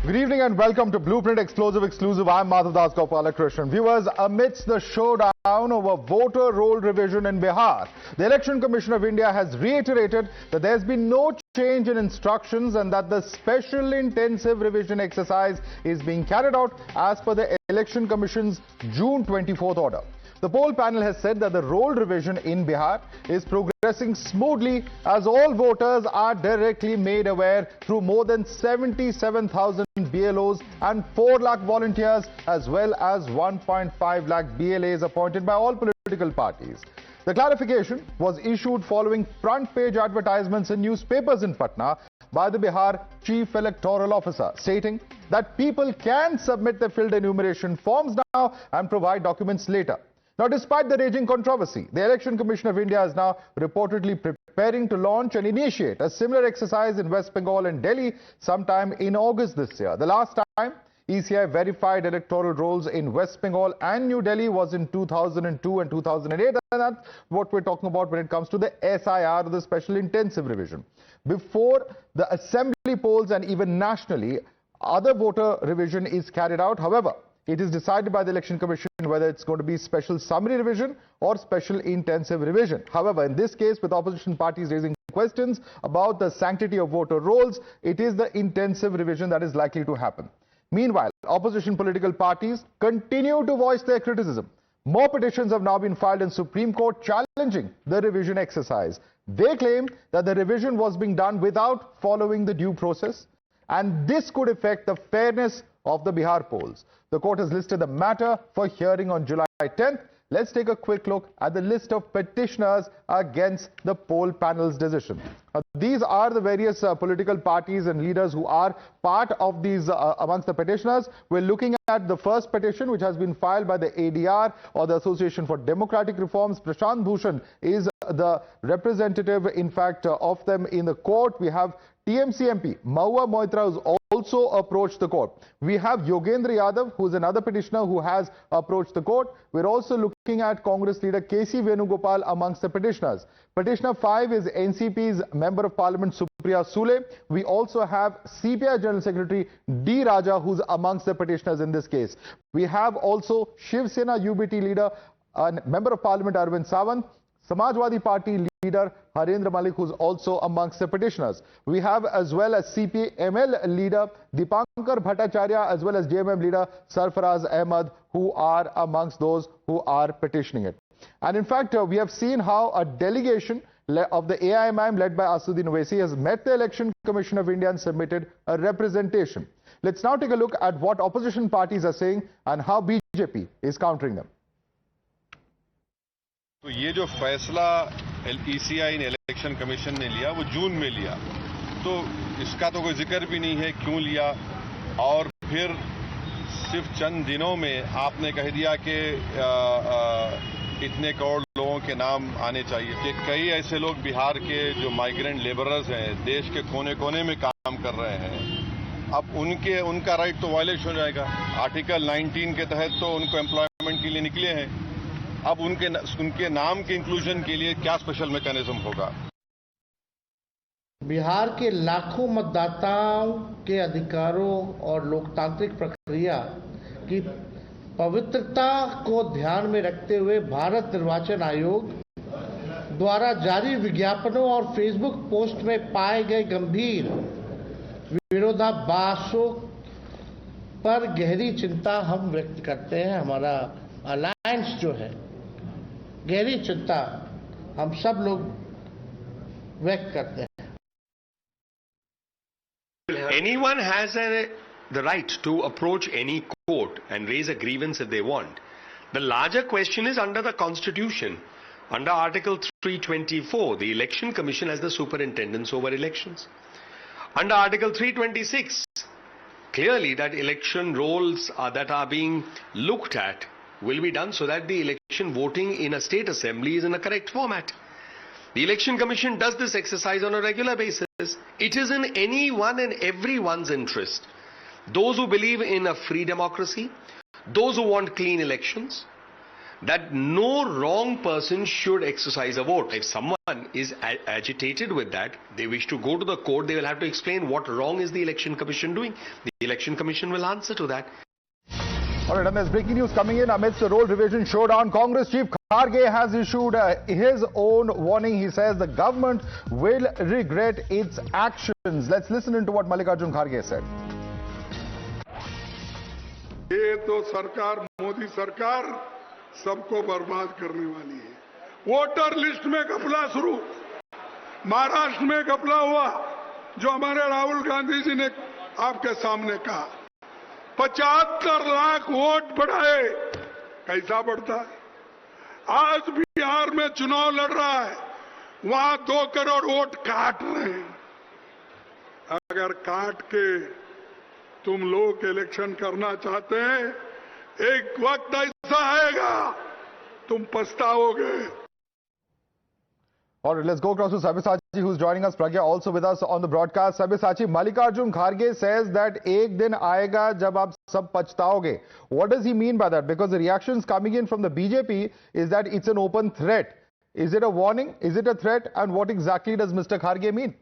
Good evening and welcome to Blueprint Explosive Exclusive. I'm Madhavdas Gopalkrishnan. Viewers, amidst the showdown over voter roll revision in Bihar, the Election Commissioner of India has reiterated that there's been no change in instructions and that the special intensive revision exercise is being carried out as per the Election Commission's June 24th order. The poll panel has said that the roll revision in Bihar is progressing smoothly as all voters are directly made aware through more than 77,000 BLOs and 4 lakh volunteers as well as 1.5 lakh BLAs appointed by all political parties. The clarification was issued following front-page advertisements in newspapers in Patna by the Bihar Chief Electoral Officer, stating that people can submit their filled enumeration forms now and provide documents later. Now, despite the raging controversy, the Election Commission of India is now reportedly preparing to launch and initiate a similar exercise in West Bengal and Delhi sometime in August this year. The last time ECI verified electoral rolls in West Bengal and New Delhi was in 2002 and 2008, and that's what we're talking about when it comes to the S.I.R, the Special Intensive Revision. Before the assembly polls and even nationally, other voter revision is carried out. However, it is decided by the Election Commission whether it's going to be special summary revision or special intensive revision. However, in this case, with opposition parties raising questions about the sanctity of voter rolls, it is the intensive revision that is likely to happen. Meanwhile, opposition political parties continue to voice their criticism. More petitions have now been filed in Supreme Court challenging the revision exercise. They claim that the revision was being done without following the due process, and this could affect the fairness of the Bihar polls. The court has listed the matter for hearing on July 10th. Let's take a quick look at the list of petitioners against the poll panel's decision. These are the various political parties and leaders who are part of these amongst the petitioners. We're looking at the first petition, which has been filed by the ADR, or the Association for Democratic Reforms. Prashant Bhushan is the representative, in fact, of them in the court. We have TMC MP Mahua Moitra, who's also approached the court. We have Yogendra Yadav, who's another petitioner who has approached the court. We're also looking at Congress leader K.C. Venugopal amongst the petitioners. Petitioner 5 is NCP's Member of Parliament Supriya Sule. We also have CPI General Secretary D. Raja, who's amongst the petitioners in this case. We have also Shiv Sena UBT leader and Member of Parliament Arvind Sawant, Samajwadi Party leader Harendra Malik, who's also amongst the petitioners. We have as well as CPML leader Dipankar Bhattacharya as well as JMM leader Sarfaraz Ahmad, who are amongst those who are petitioning it. And in fact, we have seen how a delegation of the AIMIM led by Asudin Owaisi has met the Election Commission of India and submitted a representation. Let's now take a look at what opposition parties are saying and how BJP is countering them. तो ये जो फैसला ECI election commission ने लिया वो जून में लिया, तो इसका तो कोई जिक्र भी नहीं है क्यों लिया, और फिर सिर्फ चंद दिनों में आपने कह दिया कि इतने करोड़ लोगों के नाम आने चाहिए। कि कई ऐसे लोग बिहार के जो माइग्रेंट लेबरर्स हैं, देश के कोने कोने में काम कर रहे हैं, अब उनका राइट तो वायलेशन हो जाएगा। आर्टिकल 19 के तहत तो उनको एम्प्लॉयमेंट के लिए निकले हैं, अब उनके नाम के इंक्लूजन के लिए क्या स्पेशल मैकेनिज्म होगा? बिहार के लाखों मतदाताओं के अधिकारों और लोकतांत्रिक प्रक्रिया की पवित्रता को ध्यान में रखते हुए भारत निर्वाचन आयोग द्वारा जारी विज्ञापनों और फेसबुक पोस्ट में पाए गए गंभीर विरोधाभासों पर गहरी चिंता हम व्यक्त करते हैं। हमारा अलायंस जो है, गहरी चिंता हम सब लोग व्यक्त करते हैं। Anyone has the right to approach any court and raise a grievance if they want. The larger question is under the Constitution, under Article 324, the Election Commission has the superintendence over elections. Under Article 326, clearly that election rolls that are being looked at will be done so that the election voting in a state assembly is in a correct format. The Election Commission does this exercise on a regular basis. It is in anyone and everyone's interest. Those who believe in a free democracy, those who want clean elections, that no wrong person should exercise a vote. If someone is agitated with that, they wish to go to the court, they will have to explain what wrong is the Election Commission doing. The Election Commission will answer to that. All right, and there's breaking news coming in amidst the roll revision showdown. Congress Chief Kharge has issued his own warning. He says the government will regret its actions. Let's listen into what Mallikarjun Kharge said. ये तो सरकार, मोदी सरकार सबको बर्बाद करने वाली है। Voter list में घपला शुरू, महाराष्ट्र में घपला हुआ, जो हमारे राहुल गांधी जी ने आपके सामने कहा। 75 लाख वोट बढ़ाए, कैसा बढ़ता है? आज बिहार में चुनाव लड़ रहा है, वहां 2 करोड़ वोट काट रहे हैं। अगर काट के तुम लोग इलेक्शन करना चाहते हैं, एक वक्त ऐसा आएगा तुम पछताओगे। All right, let's go across to Sabyasachi, who's joining us. Pragya also with us on the broadcast. Sabyasachi, Mallikarjun Kharge says that ek din aayega jab aap sab pachtaoge. What does he mean by that? Because the reactions coming in from the BJP is that it's an open threat. Is it a warning? Is it a threat? And what exactly does Mr. Kharge mean?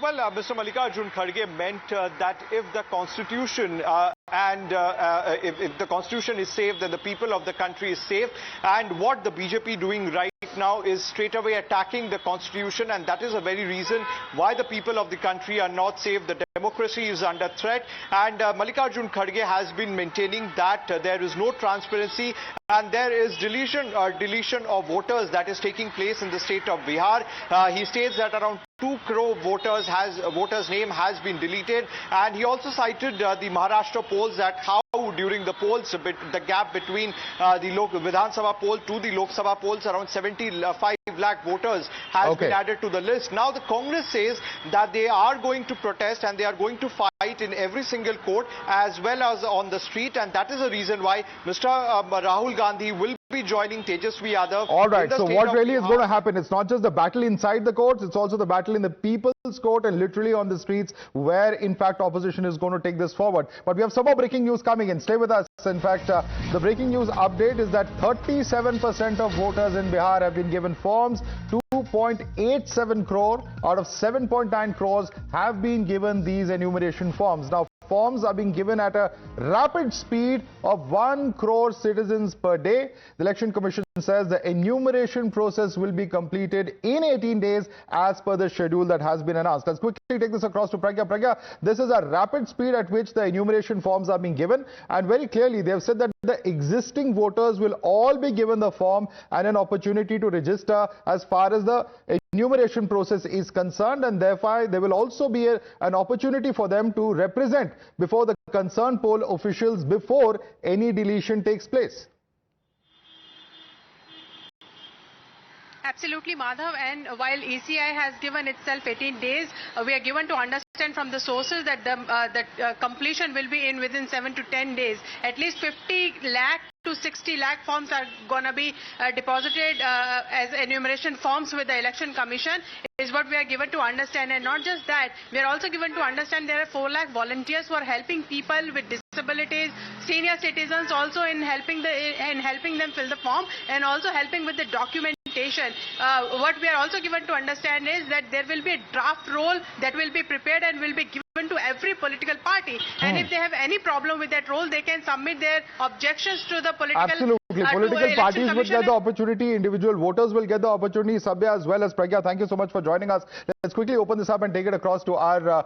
Well, Mr. Mallikarjun Kharge meant that if the Constitution if the Constitution is safe, then the people of the country is safe. And what the BJP doing right now is straight away attacking the Constitution, and that is the very reason why the people of the country are not safe. The democracy is under threat, and Mallikarjun Kharge has been maintaining that there is no transparency and there is deletion of voters that is taking place in the state of Bihar. He states that around 2 crore voters' name has been deleted, and he also cited the Maharashtra polls, that how during the polls the gap between the Vidhan Sabha poll to the Lok Sabha polls, around 75 lakh voters has been added to the list. Now the Congress says that they are going to protest and they are going to fight in every single court as well as on the street, and that is the reason why Mr. Rahul Gandhi will be joining Tejasvi Yadav. All right, so what really is going to happen? It's not just the battle inside the courts, it's also the battle in the people's court and literally on the streets, where in fact opposition is going to take this forward. But we have some more breaking news coming in. Stay with us. In fact, the breaking news update is that 37% of voters in Bihar have been given forms. 2.87 crore out of 7.9 crores have been given these enumeration forms. Now, forms are being given at a rapid speed of 1 crore citizens per day. The Election Commission says the enumeration process will be completed in 18 days as per the schedule that has been announced. Let's quickly take this across to Pragya. Pragya, this is a rapid speed at which the enumeration forms are being given, and very clearly they have said that the existing voters will all be given the form and an opportunity to register as far as the enumeration process is concerned, and therefore there will also be an opportunity for them to represent before the concerned poll officials before any deletion takes place. Absolutely, Madhav, and while ECI has given itself 18 days, we are given to understand from the sources that the completion will be in within 7 to 10 days. At least 50 lakh to 60 lakh forms are going to be deposited as enumeration forms with the Election Commission, is what we are given to understand. And not just that, we are also given to understand there are 4 lakh volunteers who are helping people with disabilities, senior citizens, also in helping them fill the form and also helping with the documentation. What we are also given to understand is that there will be a draft roll that will be prepared and will be given to every political party. And if they have any problem with that roll, they can submit their objections to the political political parties will get the opportunity, individual voters will get the opportunity. Sabya as well as Pragya, thank you so much for joining us. Let's quickly open this up and take it across to our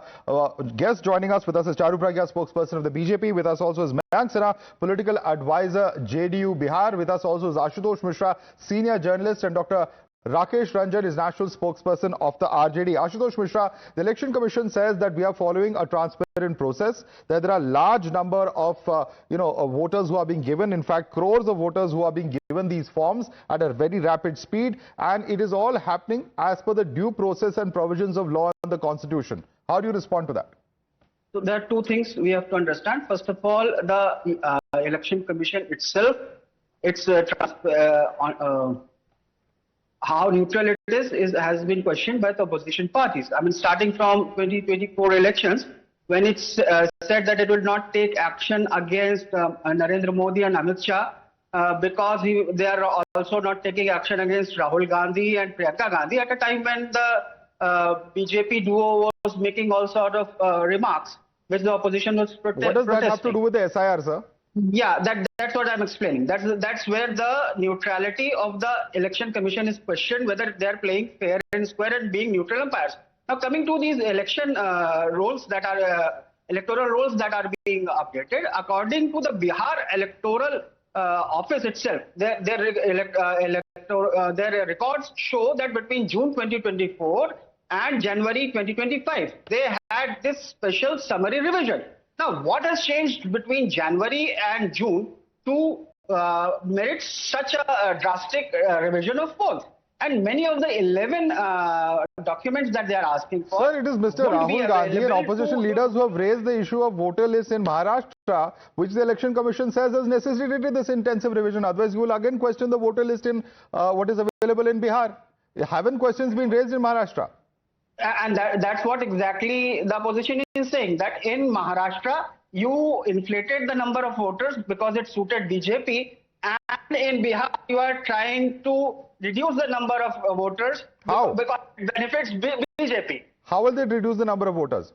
guest joining us. With us is Charu Pragya, spokesperson of the BJP. With us also is Mayank Sinha, political advisor, JDU Bihar. With us also is Ashutosh Mishra, senior journalist, and Dr. Rakesh Ranjan is national spokesperson of the RJD. Ashutosh Mishra, the Election Commission says that we are following a transparent process, that there are large number of voters who are being given, in fact crores of voters who are being given these forms at a very rapid speed, and it is all happening as per the due process and provisions of law and the Constitution. How do you respond to that? So there are two things we have to understand. First of all, the Election Commission itself, its how neutral it is has been questioned by the opposition parties. I mean, starting from 2024 elections, when it's said that it will not take action against Narendra Modi and Amit Shah because they are also not taking action against Rahul Gandhi and Priyanka Gandhi at a time when the BJP duo was making all sort of remarks which the opposition was protesting. What does that have to do with the S.I.R, sir? Yeah, that's what I'm explaining. That's where the neutrality of the Election Commission is questioned, whether they're playing fair and square and being neutral umpires. Now, coming to these election roles that are electoral roles that are being updated, according to the Bihar Electoral Office itself, their records show that between June 2024 and January 2025, they had this special summary revision. Now, what has changed between January and June to merit such a drastic revision of both? And many of the 11 documents that they are asking for... Sir, it is Mr. Rahul Gandhi and opposition leaders who have raised the issue of voter lists in Maharashtra, which the Election Commission says has necessitated this intensive revision. Otherwise, you will again question the voter list in what is available in Bihar. Haven't questions been raised in Maharashtra? And that's what exactly the opposition is saying, that in Maharashtra, you inflated the number of voters because it suited BJP, and in Bihar, you are trying to reduce the number of voters. How? Because it benefits BJP. How will they reduce the number of voters?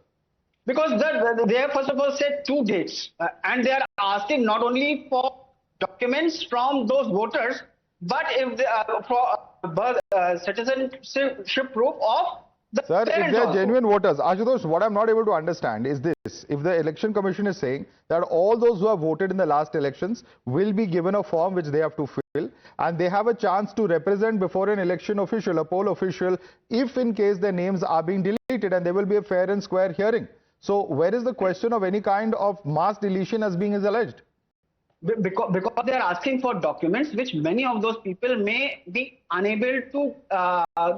Because they have first of all said 2 dates, and they are asking not only for documents from those voters, but if they, for citizenship proof of the Sir, if parents they are also. genuine voters, Ashutosh, what I'm not able to understand is this. If the Election Commission is saying that all those who have voted in the last elections will be given a form which they have to fill, and they have a chance to represent before an election official, a poll official, if in case their names are being deleted, and there will be a fair and square hearing. So where is the question of any kind of mass deletion as being alleged? Because they are asking for documents which many of those people may be unable to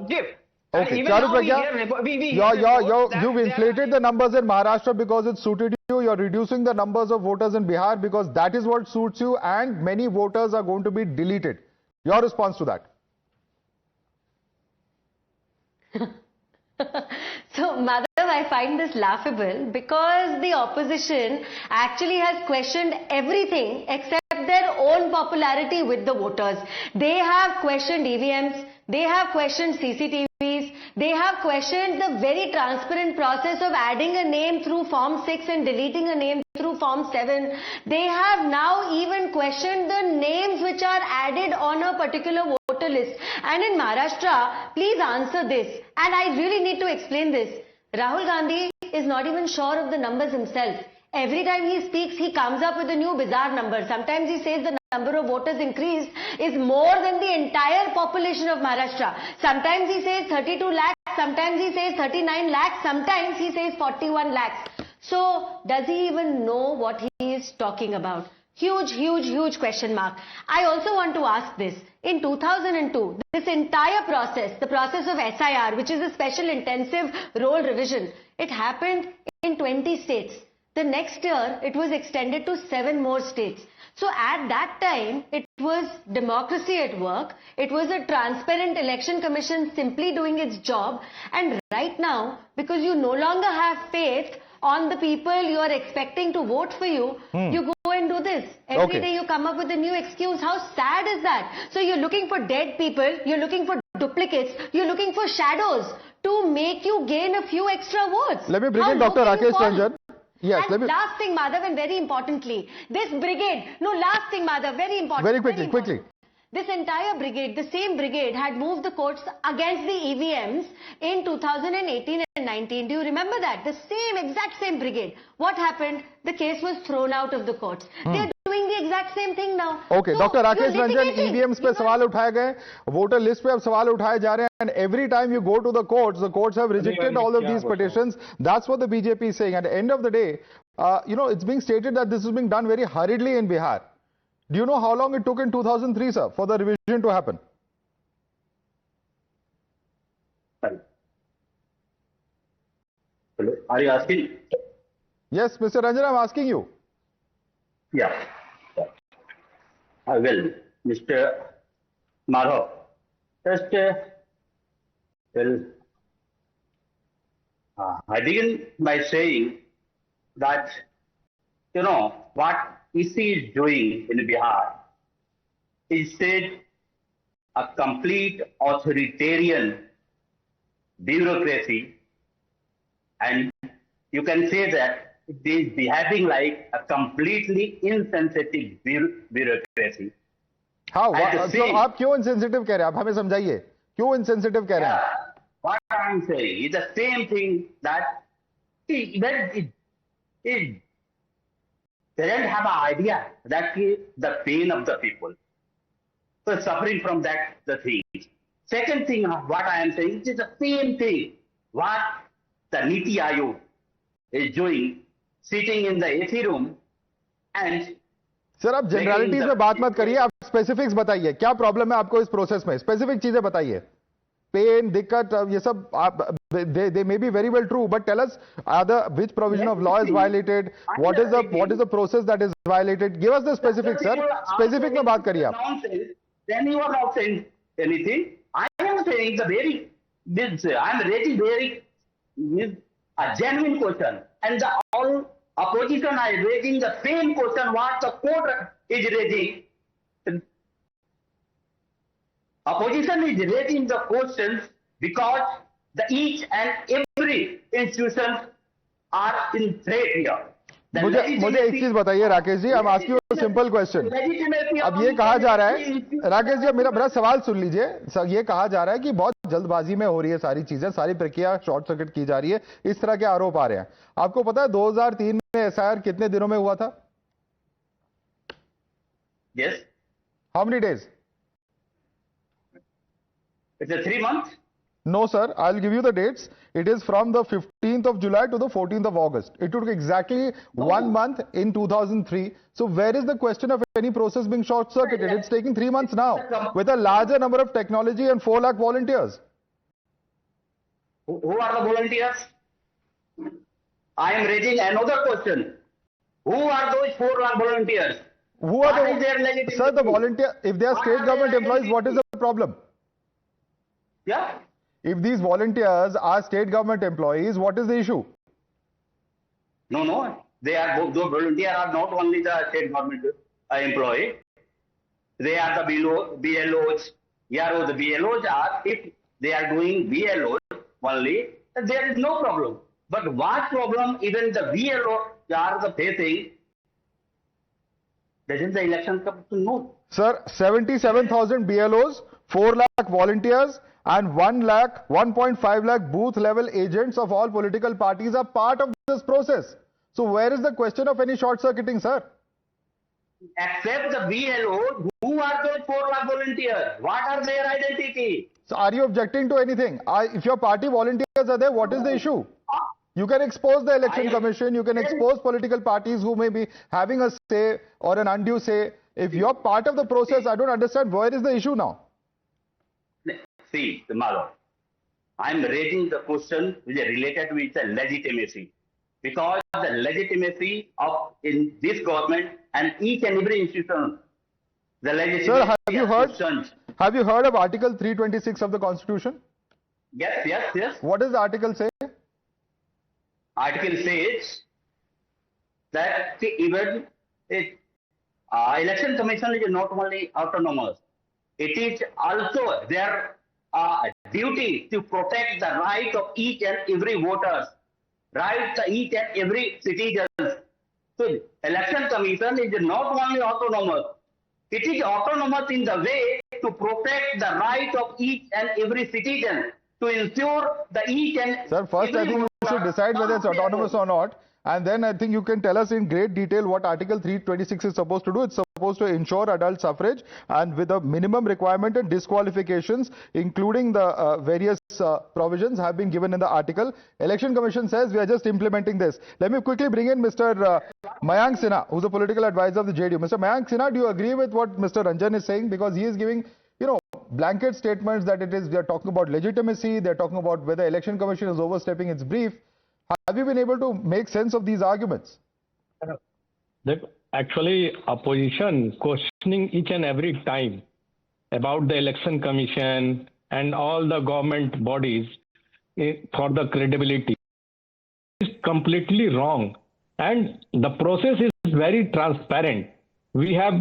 give. Okay, Charu Pragya, you've inflated the numbers in Maharashtra because it suited you. You're reducing the numbers of voters in Bihar because that is what suits you, and many voters are going to be deleted. Your response to that? So, Madhav, I find this laughable because the opposition actually has questioned everything except their own popularity with the voters. They have questioned EVMs, they have questioned CCTVs, they have questioned the very transparent process of adding a name through Form 6 and deleting a name through Form 7. They have now even questioned the names which are added on a particular voter list. And in Maharashtra, please answer this. And I really need to explain this. Rahul Gandhi is not even sure of the numbers himself. Every time he speaks, he comes up with a new bizarre number. Sometimes he says the number of voters increased is more than the entire population of Maharashtra. Sometimes he says 32 lakhs, sometimes he says 39 lakhs, sometimes he says 41 lakhs. So, does he even know what he is talking about? Huge question mark. I also want to ask this. In 2002, this entire process, the process of S.I.R, which is a special intensive role revision, it happened in 20 states. The next year, it was extended to 7 more states. So at that time, it was democracy at work. It was a transparent election commission simply doing its job. And right now, because you no longer have faith on the people you are expecting to vote for you, you go and do this. Every day you come up with a new excuse. How sad is that? So you're looking for dead people, you're looking for duplicates, you're looking for shadows to make you gain a few extra votes. Let me bring in Dr. Rakesh Ranjan. Yes, and last thing, Madhav, and very importantly, this brigade, last thing, Madhav, very important. Very quickly. This entire brigade, the same brigade, had moved the courts against the EVMs in 2018 and 19. Do you remember that? The exact same brigade. What happened? The case was thrown out of the courts. They are doing the exact same thing now. Okay, so, Dr. Rakesh Ranjan, EVMs पे सवाल उठाए गए, voter list पे अब सवाल उठाए जा रहे हैं, and every time you go to the courts have rejected all of these petitions. That's what the BJP is saying. At the end of the day, it's being stated that this is being done very hurriedly in Bihar. Do you know how long it took in 2003, sir, for the revision to happen? Hello, are you asking? Yes, Mr. Ranjan, I'm asking you. Yeah. Well, Mr. Madhav, just, I begin by saying that, what EC is doing in Bihar is said a complete authoritarian bureaucracy, and you can say that it is behaving like a completely insensitive bureaucracy. How? So आप क्यों insensitive कह रहे हैं? आप हमें समझाइए क्यों insensitive कह रहे हैं? What I'm saying is the same thing that it doesn't have an idea that the pain of the people. So suffering from that the thing. Second thing, what I am saying is the same thing what the Niti Aayog is doing, sitting in the AC room and. Sir आप generalities में बात मत करिए, आप specifics बताइए क्या problem है आपको इस प्रोसेस में, स्पेसिफिक चीजें बताइए. पेन, दिक्कत, ये सब आप they may be very well true, but tell us which provision of law is violated, what is the process that is violated. Give us the specifics, sir. Specific में बात करिए आप. Then you are not saying anything. I am saying I am raising a genuine question, and the all opposition are raising the same question what the court is raising. Opposition is raising the questions because each and every institution are in threat here. मुझे एक चीज बताइए Rakesh ji, I'm asking you a simple question. अब ये कहा जा रहा है, राकेश जी मेरा सवाल सुन लीजिए. ये कहा जा रहा है कि बहुत जल्दबाजी में हो रही है सारी चीजें, सारी प्रक्रिया शॉर्ट सर्किट की जा रही है, इस तरह के आरोप आ रहे हैं. आपको पता है 2003 में S.I.R कितने दिनों में हुआ था? Yes. How many days? It's a 3 months. No, sir. I'll give you the dates. It is from the 15th of July to the 14th of August. It took exactly 1 month in 2003. So where is the question of any process being short-circuited? It's taking 3 months now with a larger number of technology and 4 lakh volunteers. Who are the volunteers? I am raising another question. Who are those 4 lakh volunteers? Who are sir, the volunteer, if they are state government employees, what is the problem? Yeah. If these volunteers are state government employees, what is the issue? No. They are both. Those volunteers are not only the state government employee. They are the BLOs. Yeah, the BLOs are, if they are doing BLOs only, there is no problem. But what problem even the BLOs are facing? Doesn't the election commission know? Sir, 77,000 BLOs, 4 lakh volunteers, and 1.5 lakh booth level agents of all political parties are part of this process. So where is the question of any short circuiting, sir? Except the BLO, who are those 4 lakh volunteers? What are their identity? So are you objecting to anything? If your party volunteers are there, what is the issue? You can expose the election commission, you can expose political parties who may be having a say or an undue say. If you're part of the process, I don't understand where is the issue now? See, Madhav, I'm raising the question which is related with the legitimacy. Because the legitimacy of in this government and each and every institution, the legitimacy. Sir, have you heard of Article 326 of the Constitution? Yes. What does the article say? Article says that even election commission is not only autonomous, it is also their duty to protect the right of each and every voter, right to each and every citizen. So election commission is not only autonomous, it is autonomous in the way to protect the right of each and every citizen, to ensure the each and Sir, first I think you should decide whether it's autonomous or not, and then I think you can tell us in great detail what Article 326 is supposed to do. It's supposed to ensure adult suffrage and with a minimum requirement and disqualifications, including the various provisions have been given in the article. Election Commission says we are just implementing this. Let me quickly bring in Mr. Mayank Sinha, who's a political advisor of the JDU. Mr. Mayank Sinha, do you agree with what Mr. Ranjan is saying? Because he is giving, blanket statements that they are talking about legitimacy, they're talking about whether Election Commission is overstepping its brief. Have you been able to make sense of these arguments? Actually, opposition questioning each and every time about the Election Commission and all the government bodies for the credibility is completely wrong. and the process is very transparent. We have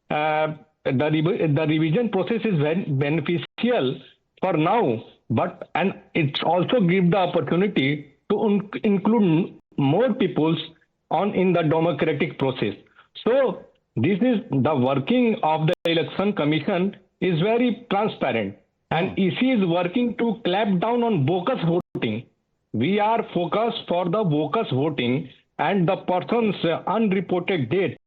the revision process is very beneficial for now, and it also gives the opportunity to include more peoples in the democratic process. So this is the working of the Election Commission is very transparent, and EC is working to clamp down on bogus voting. We are focused for the bogus voting and the person's unreported death,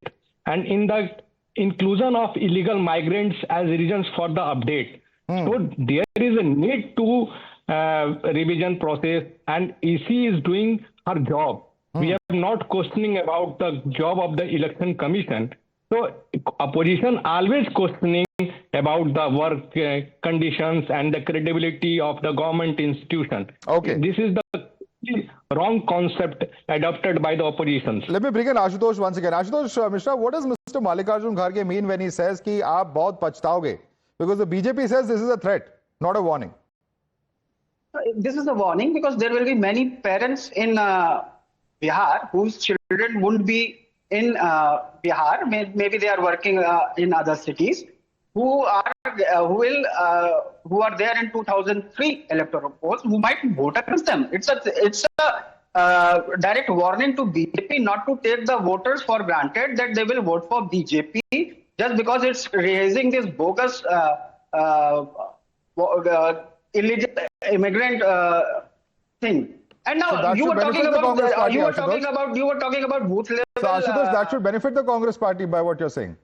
and in the inclusion of illegal migrants as reasons for the update. So there is a need to revision process, and EC is doing her job. We are not questioning about the job of the Election Commission. So opposition always questioning about the work conditions and the credibility of the government institution. Okay. This is the wrong concept adopted by the oppositions. Let me bring in Ashutosh once again. Ashutosh Mishra, what does Mr. Mallikarjun Kharge mean when he says ki aap bahut pachtaoge? Because the BJP says this is a threat, not a warning. This is a warning because there will be many parents in Bihar whose children won't be in Bihar. Maybe they are working in other cities who are there in 2003 electoral polls who might vote against them. It's a direct warning to BJP not to take the voters for granted that they will vote for BJP just because it's raising this bogus illegal immigrant thing. And now So you were talking about booth level. So Ashutosh, that should benefit the Congress party by what you're saying.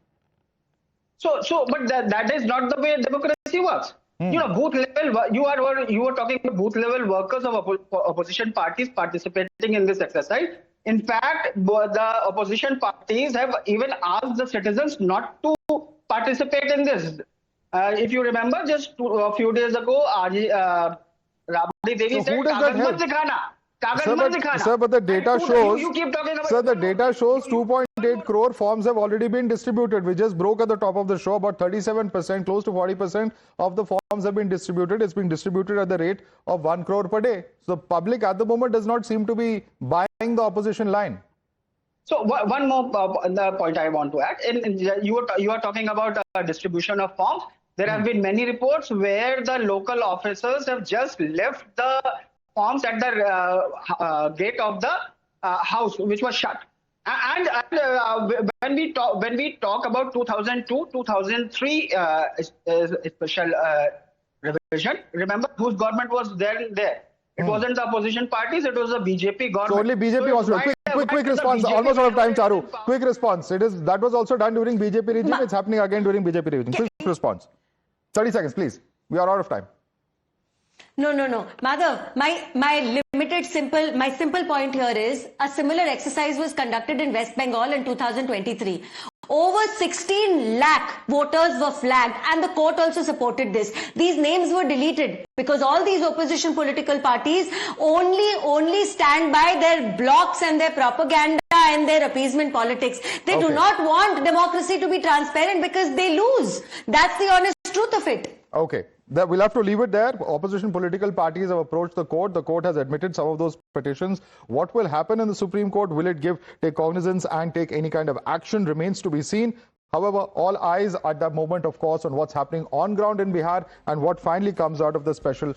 But that is not the way democracy works. You know, booth level. You were talking about booth level workers of opposition parties participating in this exercise. In fact, the opposition parties have even asked the citizens not to participate in this. If you remember, just a few days ago, Rabdi Devi said, "Kagaz mat dikhana." Sir, but the data shows, you keep talking about. sir, the data shows 2.8 crore forms have already been distributed. We just broke at the top of the show about 37%, close to 40% of the forms have been distributed. It's being distributed at the rate of 1 crore per day. So the public at the moment does not seem to be buying the opposition line. So one more point I want to add. You are talking about distribution of forms. There have been many reports where the local officers have just left the forms at the gate of the house, which was shut. And when we talk about 2002, 2003 special revision, remember whose government was there? It wasn't the opposition parties; it was the BJP government. So only BJP wants to. Quick response. Almost out of time, Charu. Quick response. That was also done during BJP regime. It's happening again during BJP regime. Quick response. 30 seconds, please. We are out of time. No. Madhav, my simple point here is a similar exercise was conducted in West Bengal in 2023. Over 16 lakh voters were flagged, and the court also supported this. These names were deleted because all these opposition political parties only stand by their blocks and their propaganda and their appeasement politics. They do not want democracy to be transparent because they lose. That's the honest truth of it. Okay. We'll have to leave it there. Opposition political parties have approached the court. The court has admitted some of those petitions. What will happen in the Supreme Court? Will it take cognizance and take any kind of action remains to be seen. However, all eyes at that moment, of course, on what's happening on ground in Bihar and what finally comes out of the special